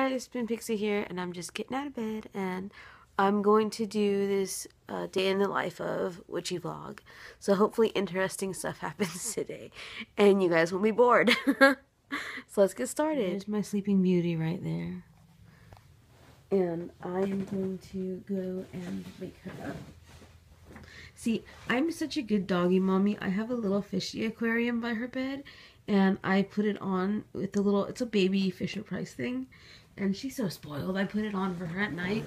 guys, Spin Pixie here, and I'm just getting out of bed, and I'm going to do this day in the life of witchy vlog. So hopefully interesting stuff happens today, and you guys won't be bored. So let's get started. There's my Sleeping Beauty right there. And I am going to go and wake her up. See, I'm such a good doggy mommy. I have a little fishy aquarium by her bed, and I put it on with the little, it's a baby Fisher-Price thing, and she's so spoiled. I put it on for her at night,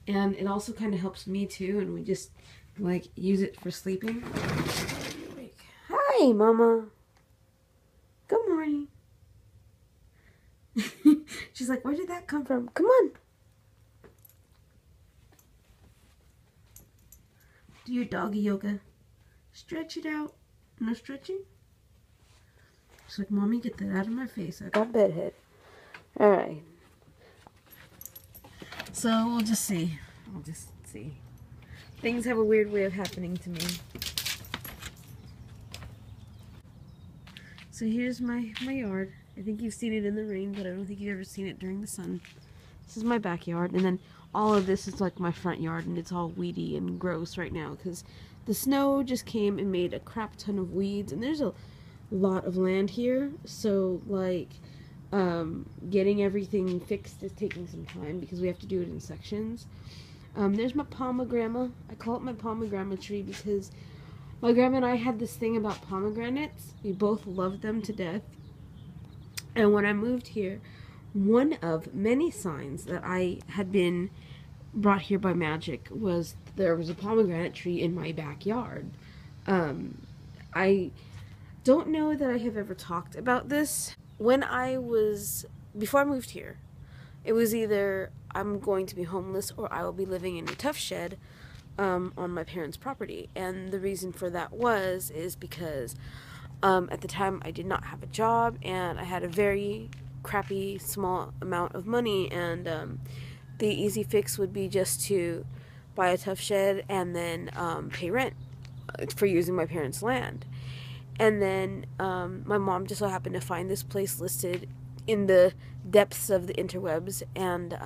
and it also kind of helps me too, and we just, like, use it for sleeping. Hi, Mama. Good morning. She's like, where did that come from? Come on. Do your doggy yoga. Stretch it out. No stretching? She's like, Mommy, get that out of my face. I got bedhead. Alright. So, we'll just see. I'll just see. Things have a weird way of happening to me. So here's my yard. I think you've seen it in the rain, but I don't think you've ever seen it during the sun. This is my backyard, and then all of this is like my front yard, and it's all weedy and gross right now because the snow just came and made a crap ton of weeds, and there's a lot of land here, so like getting everything fixed is taking some time because we have to do it in sections. There's my pomegranate. I call it my pomegranate tree because my grandma and I had this thing about pomegranates. We both loved them to death, and when I moved here, one of many signs that I had been brought here by magic was there was a pomegranate tree in my backyard. I don't know that I have ever talked about this. When before I moved here, it was either I'm going to be homeless or I will be living in a tough shed on my parents' property. And the reason for that is because at the time I did not have a job, and I had a very crappy small amount of money, and the easy fix would be just to buy a tough shed and then pay rent for using my parents' land. And then my mom just so happened to find this place listed in the depths of the interwebs, and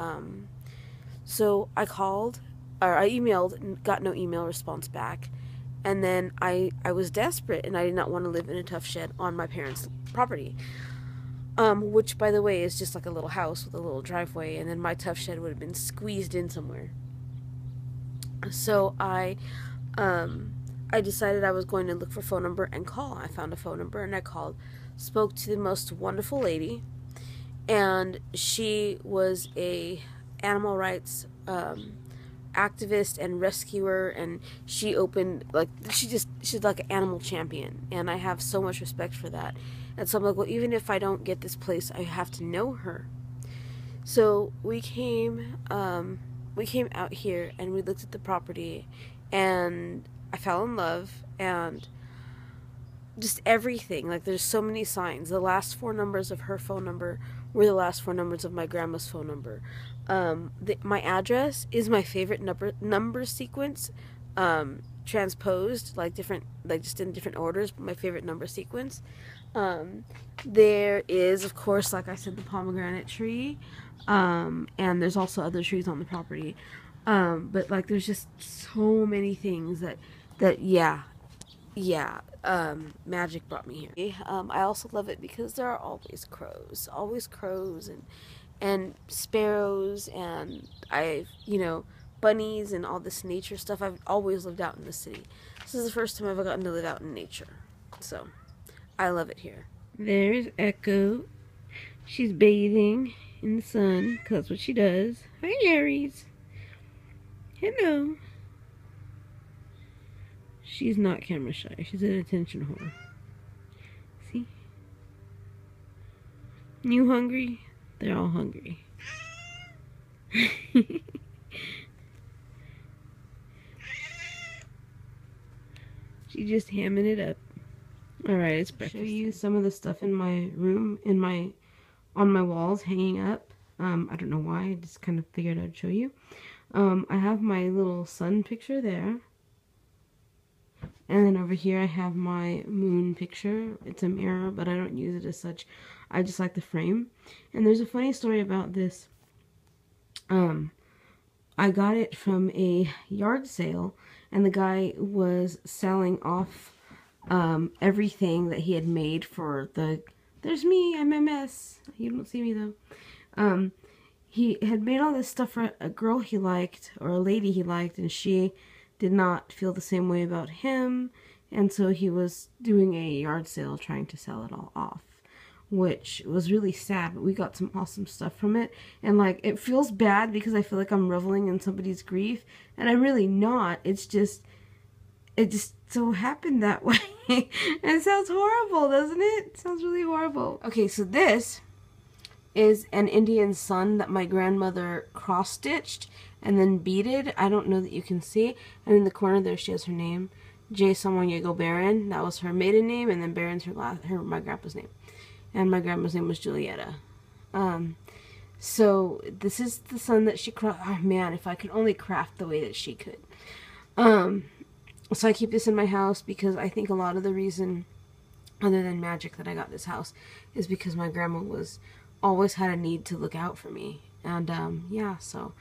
so I called, or I emailed and got no email response back. And then I was desperate, and I did not want to live in a tough shed on my parents' property. Which, by the way, is just like a little house with a little driveway, and then my tough shed would have been squeezed in somewhere. So I decided I was going to look for a phone number and call. I found a phone number, and I called, spoke to the most wonderful lady, and she was a animal rights activist and rescuer, and she opened, like, she's like an animal champion, and I have so much respect for that. And so I'm like, well, even if I don't get this place, I have to know her. So we came out here, and we looked at the property, and I fell in love, and just everything. Like, there's so many signs. The last 4 numbers of her phone number were the last 4 numbers of my grandma's phone number. My address is my favorite number sequence, transposed, like just in different orders, but my favorite number sequence. There is, of course, like I said, the pomegranate tree, and there's also other trees on the property, but like there's just so many things that magic brought me here. I also love it because there are always crows and sparrows, and bunnies and all this nature stuff. I've always lived out in the city. This is the first time I've ever gotten to live out in nature, so I love it here. There's Echo. She's bathing in the sun, because that's what she does. Hi, Aries. Hello. She's not camera shy. She's an attention whore. See? You hungry? They're all hungry. She's just hamming it up. Alright, it's breakfast. Show you some of the stuff in my room, on my walls hanging up. I don't know why, I just kind of figured I'd show you. I have my little sun picture there. And then over here I have my moon picture. It's a mirror, but I don't use it as such. I just like the frame. And there's a funny story about this. I got it from a yard sale, and the guy was selling off everything that he had made for the... There's me, I'm a mess. You don't see me though. He had made all this stuff for a girl he liked, or a lady he liked, and she did not feel the same way about him, and so he was doing a yard sale trying to sell it all off, which was really sad, but we got some awesome stuff from it. And like, it feels bad because I feel like I'm reveling in somebody's grief, and I'm really not. It's just, it just so happened that way. And it sounds horrible, doesn't it? It sounds really horrible. Okay, so this is an Indian sun that my grandmother cross-stitched and then beaded. I don't know that you can see. And in the corner there she has her name, J. Samonyego Barron. That was her maiden name, and then Barron's my grandpa's name. And my grandma's name was Julietta. So this is the sun that she crafted. Oh man, if I could only craft the way that she could. So I keep this in my house because I think a lot of the reason, other than magic, that I got this house is because my grandma always had a need to look out for me. And yeah, so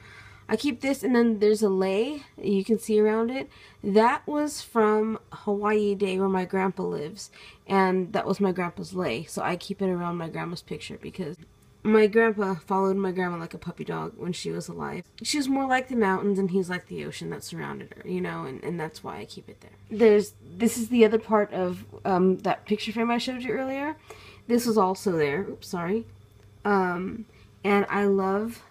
I keep this. And then there's a lei you can see around it. That was from Hawaii Day, where my grandpa lives, and that was my grandpa's lei. So I keep it around my grandma's picture because my grandpa followed my grandma like a puppy dog when she was alive. She was more like the mountains and he's like the ocean that surrounded her, you know, and that's why I keep it there. This is the other part of that picture frame I showed you earlier. This was also there. Oops, sorry. And I love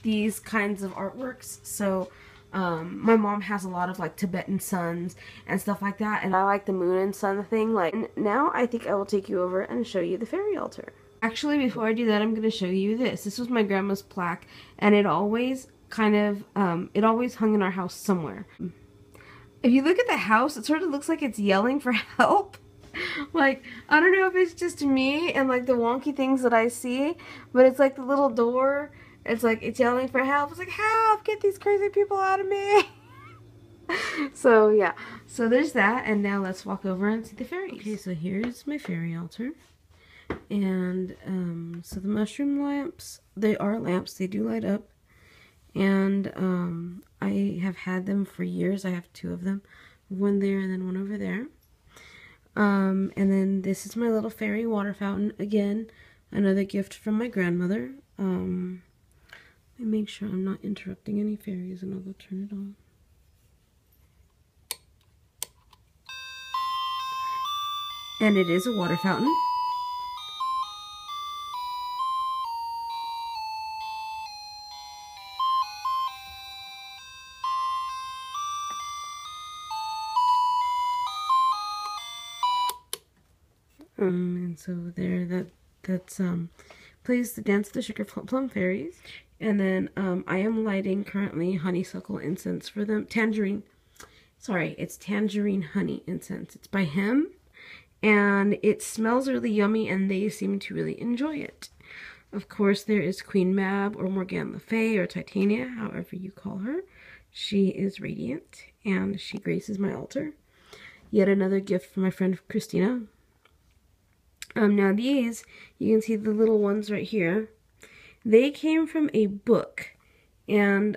these kinds of artworks. So my mom has a lot of like Tibetan suns and stuff like that, and I like the moon and sun thing. Like, and now I think I will take you over and show you the fairy altar. Actually, before I do that, I'm going to show you this. This was my grandma's plaque, and it always kind of, it always hung in our house somewhere. If you look at the house, it sort of looks like it's yelling for help. Like, I don't know if it's just me and like the wonky things that I see, but it's like the little door, it's like it's yelling for help. It's like, help, get these crazy people out of me. So yeah, so there's that, and now let's walk over and see the fairies. Okay, so here's my fairy altar. And so the mushroom lamps, they are lamps, they do light up, and I have had them for years. I have two of them, one there and then one over there. And then this is my little fairy water fountain, again, another gift from my grandmother. Let me make sure I'm not interrupting any fairies, and I'll go turn it on. And it is a water fountain. And so there, that's plays the Dance of the Sugar Plum Fairies. And then I am lighting currently honeysuckle incense for them. It's tangerine honey incense. It's by him, and it smells really yummy, and they seem to really enjoy it. Of course, there is Queen Mab, or Morgana Le Fay, or Titania, however you call her. She is radiant, and she graces my altar. Yet another gift from my friend Christina. Now these, you can see the little ones right here. They came from a book, and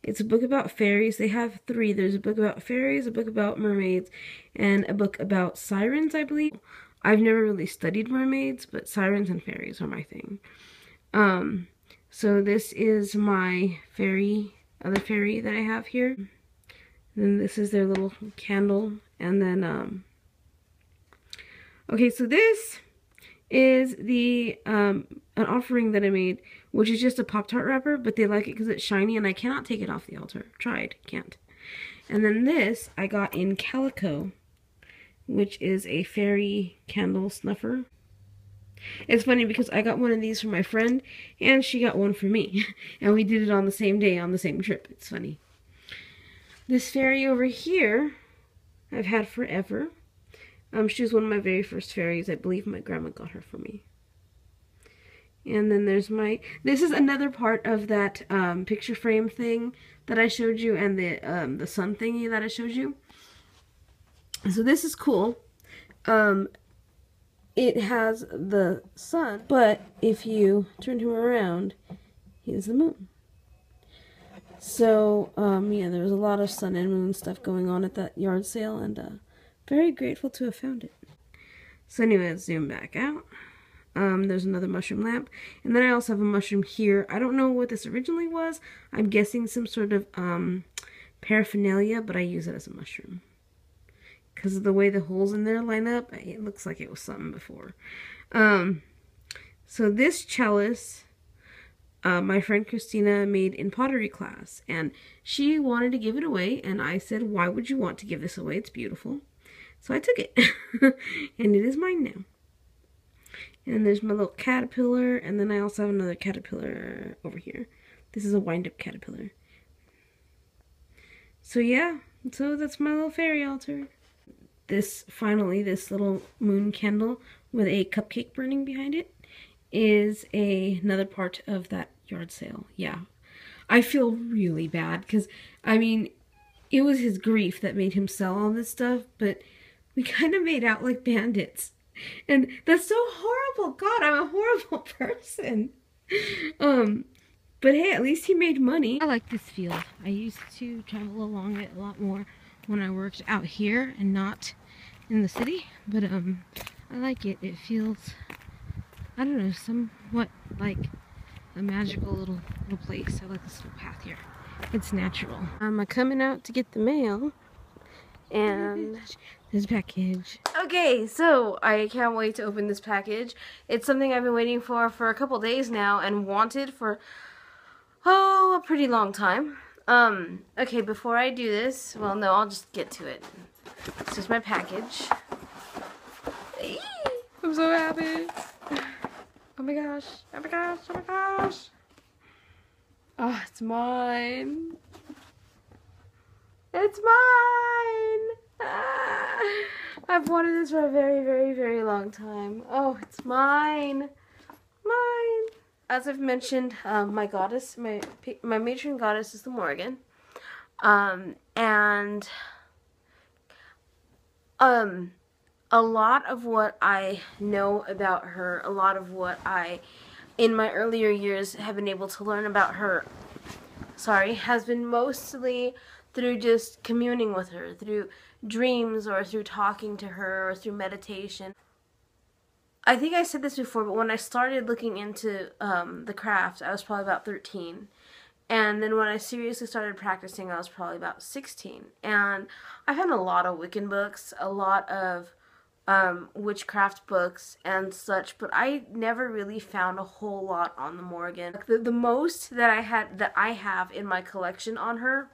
it's a book about fairies. They have three. There's a book about fairies, a book about mermaids, and a book about sirens, I believe. I've never really studied mermaids, but sirens and fairies are my thing. So this is my other fairy that I have here. And then this is their little candle, and then okay, so this is the an offering that I made, which is just a Pop-Tart wrapper, but they like it because it's shiny, and I cannot take it off the altar. Tried, can't. And then this I got in Calico, which is a fairy candle snuffer. It's funny because I got one of these for my friend, and she got one for me, and we did it on the same day on the same trip. It's funny. This fairy over here I've had forever. She was one of my very first fairies. I believe my grandma got her for me. And then there's this is another part of that picture frame thing that I showed you, and the sun thingy that I showed you. So this is cool. It has the sun, but if you turn him around, here's the moon. So, yeah, there was a lot of sun and moon stuff going on at that yard sale, and very grateful to have found it. So anyway, let's zoom back out. There's another mushroom lamp. And then I also have a mushroom here. I don't know what this originally was. I'm guessing some sort of paraphernalia, but I use it as a mushroom. Because of the way the holes in there line up, it looks like it was something before. So this chalice, my friend Christina made in pottery class. And she wanted to give it away. And I said, why would you want to give this away? It's beautiful. So I took it. And it is mine now. And there's my little caterpillar, and then I also have another caterpillar over here. This is a wind-up caterpillar. So yeah, so that's my little fairy altar. This little moon candle with a cupcake burning behind it is another part of that yard sale. Yeah, I feel really bad because, I mean, it was his grief that made him sell all this stuff, but we kind of made out like bandits. And that's so horrible. God, I'm a horrible person. But hey, at least he made money. I like this field. I used to travel along it a lot more when I worked out here and not in the city. But I like it. It feels, I don't know, somewhat like a magical little place. I like this little path here. It's natural. I'm coming out to get the mail. And this package. Okay, so I can't wait to open this package. It's something I've been waiting for a couple days now and wanted for, a pretty long time. Okay, before I do this, well, no, I'll just get to it. This is my package. I'm so happy. Oh my gosh, oh my gosh, oh my gosh. Oh, it's mine. It's mine! Ah, I've wanted this for a very, very, very long time. Oh, it's mine. Mine. As I've mentioned, my goddess, my matron goddess is the Morgan. And a lot of what I know about her, a lot of what I, in my earlier years, have been able to learn about her, has been mostly through just communing with her, through dreams or through talking to her or through meditation. I think I said this before, but when I started looking into the craft, I was probably about 13. And then when I seriously started practicing, I was probably about 16. And I found a lot of Wiccan books, a lot of witchcraft books and such, but I never really found a whole lot on the Morgan. The most that I have in my collection on her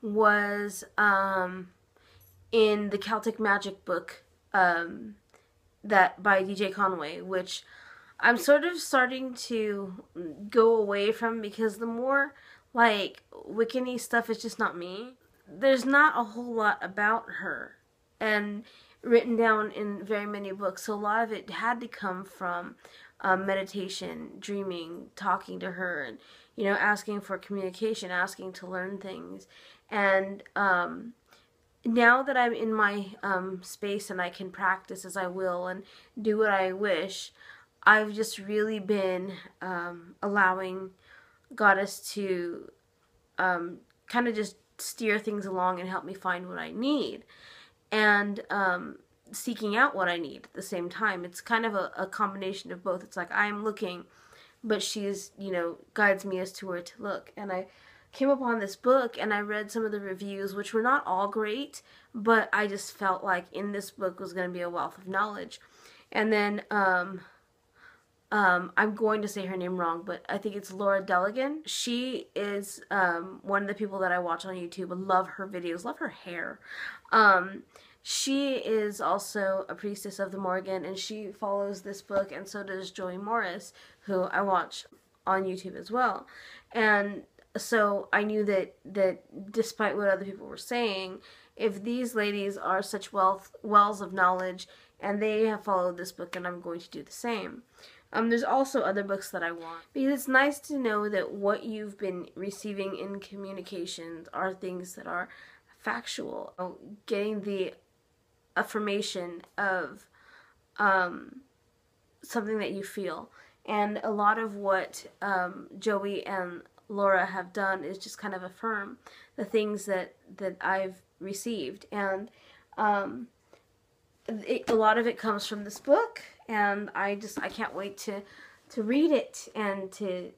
was in the Celtic Magic book that by DJ Conway, which I'm sort of starting to go away from because the more like Wiccan-y stuff is just not me. There's not a whole lot about her and written down in very many books, so a lot of it had to come from meditation, dreaming, talking to her, and asking for communication, asking to learn things. And now that I'm in my space and I can practice as I will and do what I wish, I've just really been allowing Goddess to kind of just steer things along and help me find what I need, and seeking out what I need at the same time. It's kind of a combination of both. It's like I'm looking, but she's, guides me as to where to look. And I came upon this book and I read some of the reviews, which were not all great, but I just felt like in this book was going to be a wealth of knowledge. And then I'm going to say her name wrong, but I think it's Laura Deligan. She is one of the people that I watch on YouTube. I love her videos, love her hair. She is also a priestess of the Morgan, and she follows this book, and so does Joey Morris, who I watch on YouTube as well. And so I knew that despite what other people were saying, if these ladies are such wells of knowledge, and they have followed this book, then I'm going to do the same. There's also other books that I want, because it's nice to know that what you've been receiving in communications are things that are factual. Getting the affirmation of something that you feel. And a lot of what Joey and Laura have done is just kind of affirm the things that I've received. And a lot of it comes from this book, and I can't wait to read it and to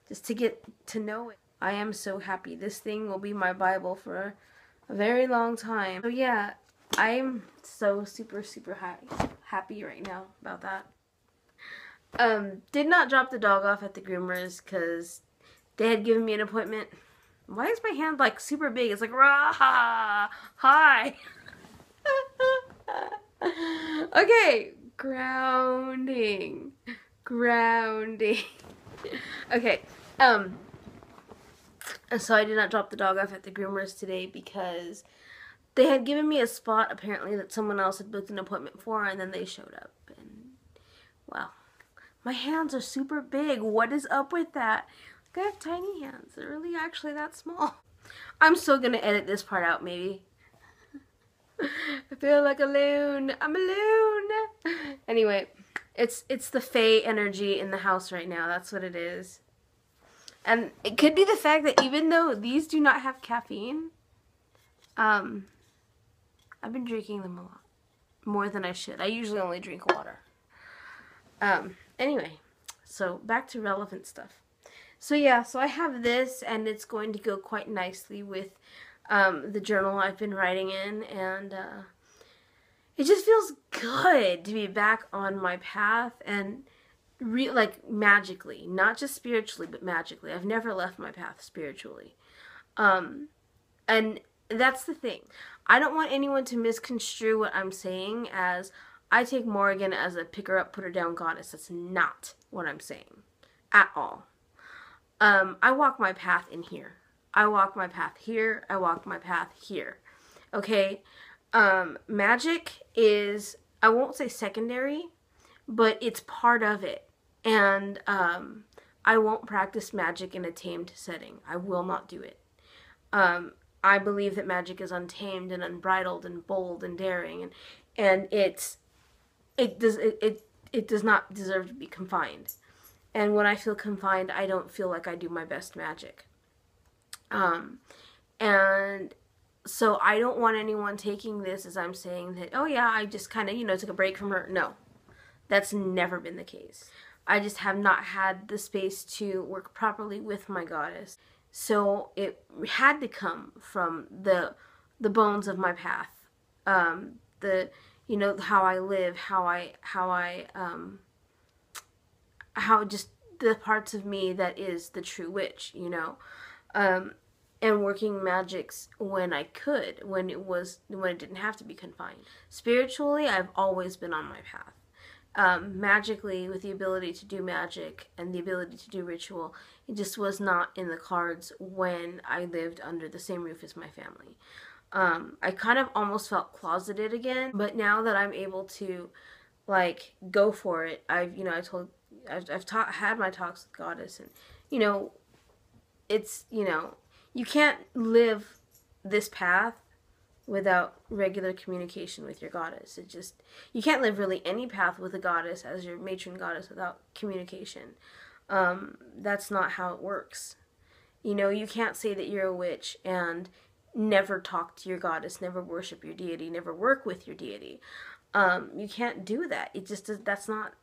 just to get to know it. I am so happy. This thing will be my Bible for a very long time. So yeah, I'm so super happy right now about that. Did not drop the dog off at the groomers because they had given me an appointment. Why is my hand like super big? It's like, rah, hi. Okay, grounding. Okay, so I did not drop the dog off at the groomers today because they had given me a spot apparently that someone else had booked an appointment for, and then they showed up, and wow, my hands are super big. What is up with that? Like, I have tiny hands. They're really actually that small. I'm still gonna edit this part out maybe. I feel like a loon. I'm a loon. Anyway, it's the Fae energy in the house right now. That's what it is. And it could be the fact that even though these do not have caffeine, I've been drinking them a lot. More than I should. I usually only drink water. Anyway, so back to relevant stuff. So yeah, so I have this, and it's going to go quite nicely with the journal I've been writing in, and it just feels good to be back on my path, and like magically, not just spiritually, but magically. I've never left my path spiritually. And that's the thing. I don't want anyone to misconstrue what I'm saying as I take Morrigan as a pick her up, put her down goddess. That's not what I'm saying at all. I walk my path in here. I walk my path here. I walk my path here. Okay? Magic is, I won't say secondary, but it's part of it. And I won't practice magic in a tamed setting. I will not do it. I believe that magic is untamed and unbridled and bold and daring, and it does not deserve to be confined. And when I feel confined, I don't feel like I do my best magic. And so I don't want anyone taking this as I'm saying that, oh yeah, I just kind of, took a break from her. No, that's never been the case. I just have not had the space to work properly with my goddess. So it had to come from the bones of my path. How I live, how just the parts of me that is the true witch, and working magics when I could, when it didn't have to be confined. Spiritually, I've always been on my path. Magically, with the ability to do magic and the ability to do ritual, it just was not in the cards when I lived under the same roof as my family. I kind of almost felt closeted again, but now that I'm able to, go for it, I've had my talks with Goddess, and, it's, you can't live this path without regular communication with your goddess. You can't live really any path with a goddess as your matron goddess without communication. That's not how it works. You can't say that you're a witch and never talk to your goddess, never worship your deity, never work with your deity. You can't do that. That's not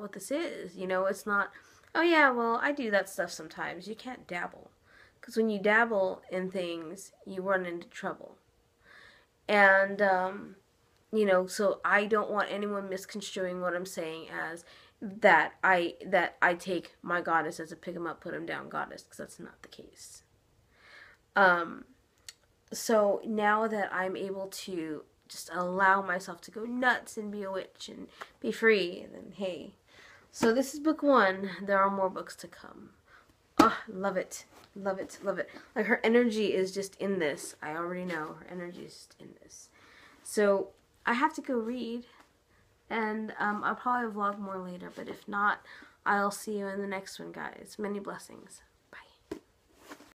what this is. It's not, oh yeah, well, I do that stuff sometimes. You can't dabble. Because when you dabble in things, you run into trouble. And, so I don't want anyone misconstruing what I'm saying as that I take my goddess as a pick 'em up, put 'em down goddess, because that's not the case. So now that I'm able to just allow myself to go nuts and be a witch and be free, then hey. So this is book 1. There are more books to come. Oh, love it. Love it. Love it. Like, her energy is just in this. I already know. Her energy is just in this. So, I have to go read. And I'll probably vlog more later. But if not, I'll see you in the next one, guys. Many blessings.